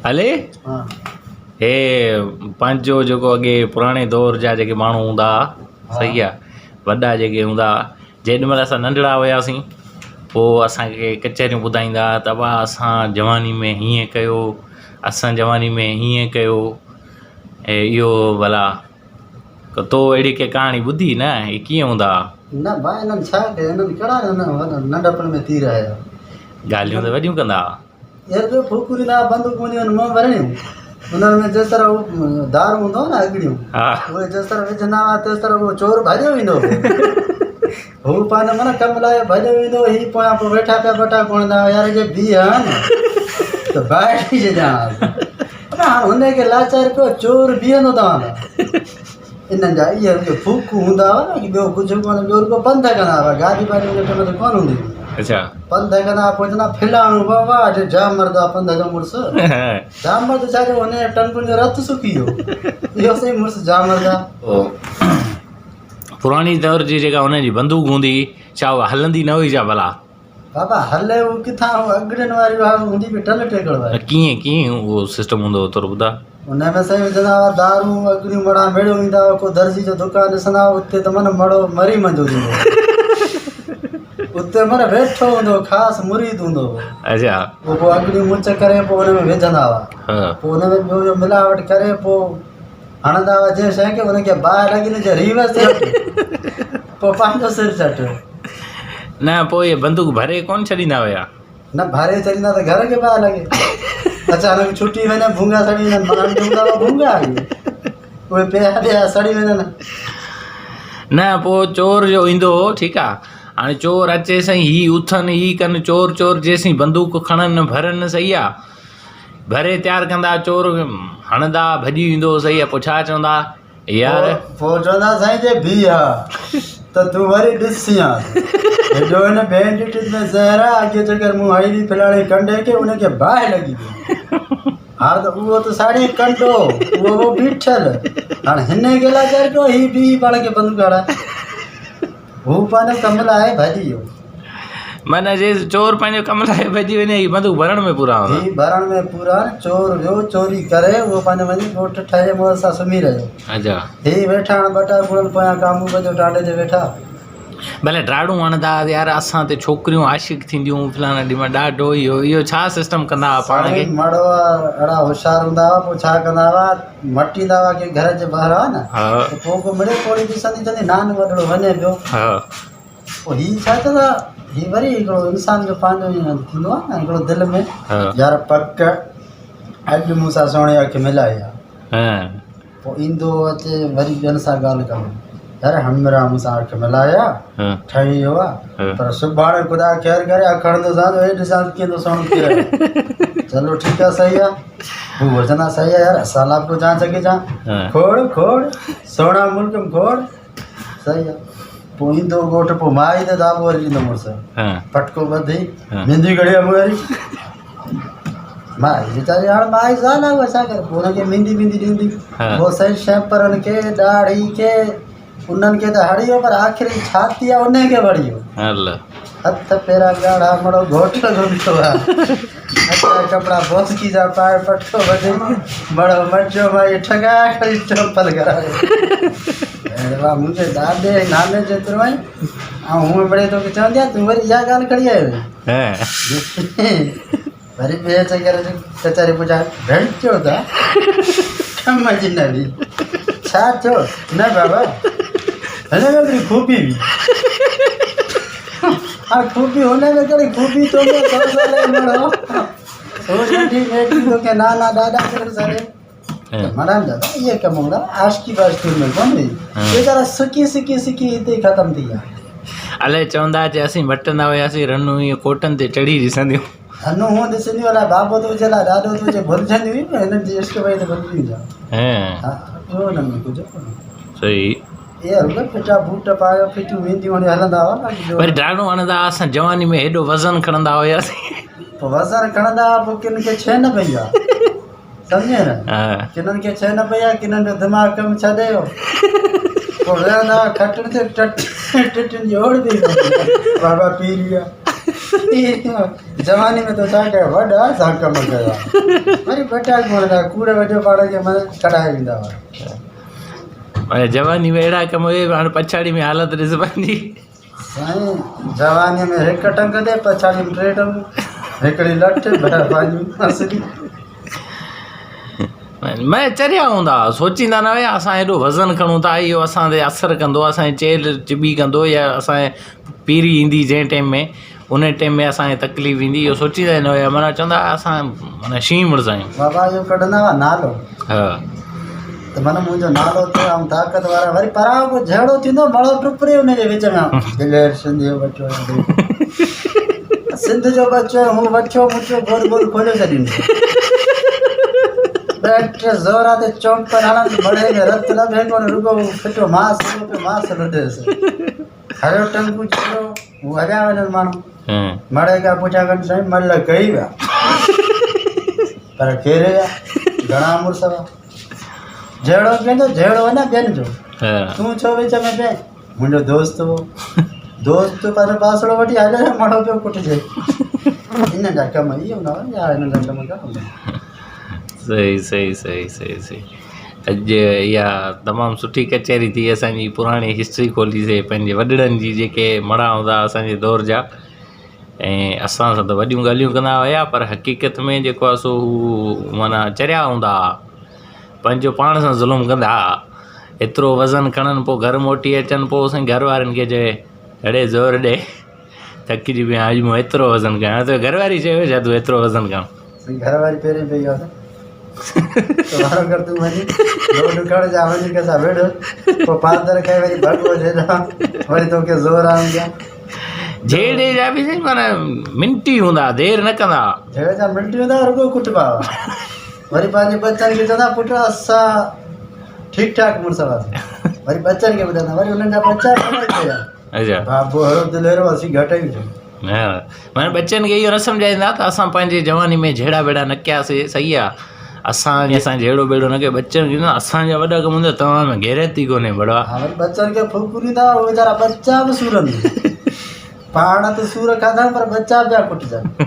हले हे पंहिंजो जेको अॻे पुराणे दौर जा जेके माण्हू हूंदा सही आहे वॾा जेके हूंदा जेॾी महिल असां नंढड़ा हुआसीं पोइ असांखे कचहरियूं ॿुधाईंदा त भाउ असां जवानी में हीअं कयो असां जवानी में हीअं कयो ऐं इहो भला तो अहिड़ी के कहाणी ॿुधी न ही कीअं हूंदा न भाई इन्हनि छा कयो इन्हनि कहिड़ा नंढपण में थी रहिया ॻाल्हियूं त वॾियूं कंदा यार जो फूकूरी ना बंदूक हूंदियूं आहिनि मुंहुं भरणियूं उन्हनि में जेस तरह दारू हूंदो न अॻड़ियूं उहे जेस तरह विझंदा हुआ तेस तरह उहो चोर भॼियो वेंदो हू पंहिंजो मन कमु लाइ भॼियो वेंदो हीअ पोयां पोइ वेठा पिया बटा कोणंदा यार जे बीह न त ॿाहिरि छॾियां हाणे हुनखे लाचार पियो चोर बीहंदो तव्हां इन्हनि जा इहे फूकूं हूंदा हुआ न की ॿियो कुझु कोन ॿियो रुपयो पंध कंदा हुआ गाॾी वाॾी हुन टाइम ते कोन हूंदी अच्छा पंध कंदा पोइ चवंदा फिलाणो बाबा जाम मर्द आहे पंध जो मुड़ुसु जाम मर्द छा चयो हुनजे टंगुनि जो रत सुकी वियो इहो सही मुड़ुसु जाम मर्द आहे पुराणी दौर जी जेका हुनजी बंदूक हूंदी छा उहा हलंदी न हुई छा भला बाबा हले उहो किथां अॻड़ियुनि वारी हूंदी पई टल टेकड़ वारी कीअं उहो सिस्टम हूंदो हो थोरो ॿुधा हुन में साईं विझंदा हुआ दारू अॻड़ियूं मड़ा मेड़ो ईंदा हुआ को दर्जी जो दुकानु ॾिसंदा हुआ उते त मन मड़ो मरी मंजो थींदो उते मन वेठो हूंदो ख़ासि मुरीद हूंदो अच्छा पोइ अॻड़ियूं मुच करे पोइ हुन में विझंदा हुआ पोइ हुन में ॿियो मिलावट करे पोइ हणंदा हुआ जंहिं शइ खे हुनखे ॿाहि लॻी न रिवर्स पोइ पंहिंजो सिर चट न पोइ इहे बंदूक भरे कोन छॾींदा हुया न भरे छॾींदा त घर खे ॿाहि लॻे अचानक छुटी वञे भूंगा सड़ी वञनि भूंगा उहे पिया सड़ी वञनि न पोइ चोर जो ईंदो हो ठीकु आहे हाणे चोर अचे साईं हीअ उथनि हीअ कनि चोर जेसीं बंदूक खणनि भरनि सही आहे भरे तयारु कंदा चोर हणंदा भॼी वेंदो सही आहे पोइ छा चवंदा यार पोइ चवंदा साईं जे बीह त तूं वरी ॾिसी हेॾो हिन बैंडिट में ज़हर आहे अॻे चकर मूं हड़ी फिलाणी कंडे खे उनखे बाहि लॻी पई हाणे त उहो त साड़ी कंडो उहो बीठल हाणे हिन खे लाइ कर पियो हीअ बि पाण खे बंदूक हणाए हू पंहिंजो कम लाइ भॼी वियो माना जे चोर पंहिंजो कम लाइ भॼी वञे हीअ बंदूक भरण में पूरा हीअ भरण में पूरा चोर वियो चोरी करे उहो पंहिंजो वञी ॻोठ ठहे मुंहं सां सुम्ही रहियो अच्छा हीअ वेठा हाणे ॿ टा गुड़नि पोयां कामू जो टांडे ते वेठा भले ॾाढो वणंदा यार असां ते छोकिरियूं आशिक थींदियूं फलाणा ॾींहुं ॾाढो इहो छा सिस्टम कंदा हुआ पाण खे मड़ो अहिड़ा होशियारु हूंदा हुआ पोइ छा कंदा हुआ मटींदा हुआ की घर जे ॿाहिरि आहे न पोइ को मिड़े कोड़ी ॾिसंदी चवंदी नान वॾड़ो वञे पियो पोइ हीअ छा चवंदा हीअ वरी हिकिड़ो इंसान जो पंहिंजो ईअं थींदो आहे न हिकिड़ो दिलि में यार पक अॼु मूं सां सोणे अखि मिलाई आहे पोइ ईंदो अचे वरी ॿियनि सां ॻाल्हि कनि यार हमरा मूं सां अखि मिलाया ठही वियो आहे पर सुभाणे ख़ुदा ख़ैर करे अखड़ंदो सां हे ॾिसां कीअं थो सोण थी रहियो चलो ठीकु आहे सही आहे हू वचंदा सही आहे यार असां लाइ पोइ जांच के जा खोड़ खोड़ सोना मुल्क में खोड़ सही आहे पोइ ईंदो ॻोठ पोइ माई त दाबो वरी ॾींदो मुड़ुसु पटको ॿधी मेहंदी घड़ी मुंहरी माई वीचारी हाणे माई ज़ाल आहे छा करे पोइ हुनखे मेहंदी ॾींदी पोइ सही शैम्परनि खे ॾाढ़ी खे उन्हनि खे त हड़ी वियो पर आख़िरी छाती आहे उनखे वड़ी वियो हथ पेरा ॻाढ़ा मड़ो घोट घुमंदो आहे अच्छा कपिड़ा बोसकी जा पाए पटको ॿधी बड़ो मचो भाई ठगा खड़ी चंपल कराए वाह मुंहिंजे ॾाॾे नाने जेतिरो आई ऐं हूअं मिड़े तोखे चवंदी आहे तूं वरी इहा ॻाल्हि खणी आयो वरी ॿिए चकर कचहरी पुछाए भेण थियो था कम जी न बि छा थियो न बाबा हिन में हिकिड़ी खूबी हुई हा खूबी हुन में कहिड़ी खूबी तोखे वेठी तोखे नाना ॾाॾा करे सड़े मरान दादा इहे कम हूंदा आशिकी बाशिकी में कोन हुई वीचारा सिकी सिकी सिकी हिते ई ख़तमु थी विया अलाए चवंदा जे असीं मटंदा हुआसीं रनूं ईअं कोटनि ते चढ़ी ॾिसंदियूं हनू हूअं ॾिसंदियूं अलाए बाबो थो हुजे अलाए ॾाॾो थो हुजे भुलिजंदी हुई न हिननि जी इश्क वई त भुलिजी विया हा ॿियो हुन में कुझु सही इहे रुॻो फिटा बूट पायो फिटियूं वेंदियूं हाणे हलंदा हुआ वरी ॾाढो हणंदा असां जवानी में हेॾो वज़न खणंदा हुआसीं पोइ वज़न खणंदा हुआ पोइ किन खे छह न पई आहे सम्झे न किन्हनि खे छह न पई आहे किन्हनि जो दिमाग़ कमु छॾे वियो पोइ वेहंदा हुआ खटनि ते टिटियुनि जी ओड़ बि बाबा पी लिया जवानी में तो छा कयो वॾा सां कम कया वरी बटा कोन था कूड़ वॾो पाण खे मन कढाए वेंदा हुआ जवानी में अहिड़ा कम हुए हाणे पछाड़ी में हालत ॾिस पंहिंजी साईं जवानी में हिकु टंग ते पछाड़ी में 3 टंग हिकिड़ी लठ पंहिंजी असली मैं चरिया हूंदा सोचींदा न हुया असां हेॾो वज़न खणूं था इहो असां ते असरु कंदो असांजी चेल चिॿी कंदो या असांजे पीढ़ी ईंदी जंहिं टाइम में उन टाइम में असांखे तकलीफ़ ईंदी इहो सोचींदा न हुया माना चवंदा असां माना शींहुं मुड़ुस आहियूं बाबा इहो कढंदा हुआ नालो हा त माना मुंहिंजो नालो थियो ऐं ताक़त वारा वरी परां को जहिड़ो थींदो मड़ो टुपरे हुनजे विच में दिलेर सिंध जो बचो सिंध जो बचो हूं वठियो मुठियो गोल गोल खोले छॾींदो बैठे ज़ोरा ते चौंक पर हणंदो बड़े में रत न भेंटो रुगो फिटो मांस पे मांस लुटेसि हरियो टंकू चलो वो हरिया वञनि माण्हू मड़े खां पुछा कनि साईं मल कई विया पर केरे विया घणा मुड़ुस हुआ जहिड़ो कंदो जहिड़ो आहे न ॿियनि जो तूं छो विच में पए मुंहिंजो दोस्त हो दोस्त पर बासड़ो वठी हले मड़ो पियो कुटिजे इन जा कम इहो न हुआ या हिन जा कम करणु सही सही सही सही सही अॼु इहा तमामु सुठी कचहरी थी असांजी पुराणी हिस्ट्री खोलीसीं पंहिंजे वॾड़नि जी जेके मड़ा हूंदा असांजे दौर जा ऐं असां सां त वॾियूं ॻाल्हियूं कंदा हुया पर हक़ीक़त में जेको आहे सो हू माना चरिया हूंदा पंहिंजो पाण सां ज़ुल्म कंदा एतिरो वज़न खणनि पोइ घर मोटी अचनि पोइ असांजे घर वारनि खे चए अड़े ज़ोर ॾे थकिजी पिया अॼु मूं एतिरो वज़न खणां त घरवारी चयो छा तूं एतिरो वज़न खण घरवारी पहिरीं पई आहे वारो कर तूं वञी लोड खण जा वञी कंहिंसां वेड़ पोइ पादर खाई वरी भॻो छॾा वरी तोखे ज़ोर आऊंगा जहिड़े जा बि साईं माना मिंटी हूंदा देरि न कंदा जहिड़े जा मिंटी हूंदा रुगो कुटबा वरी पंहिंजे बच्चनि खे चवंदा पुट असां ठीकु ठाकु मुड़ुस हुआसीं वरी बच्चनि खे ॿुधाईंदा वरी हुननि जा बच्चा कया अच्छा बाबो हरो दिलेरो असीं घटि ई थियो हा माना बच्चनि खे इहो न सम्झाईंदा त असां पंहिंजे जवानी में जहिड़ा बेड़ा न कयासीं सही आहे असां जहिड़ो बेड़ो न कयो बच्चनि खे असांजा वॾा कम हूंदा तव्हां में गैरत ई कोन्हे बड़वा वरी बच्चनि खे फुकरींदा उहे वीचारा बच्चा बि सूरनि पाण त सूर खाधा पर बच्चा पिया कुटिजनि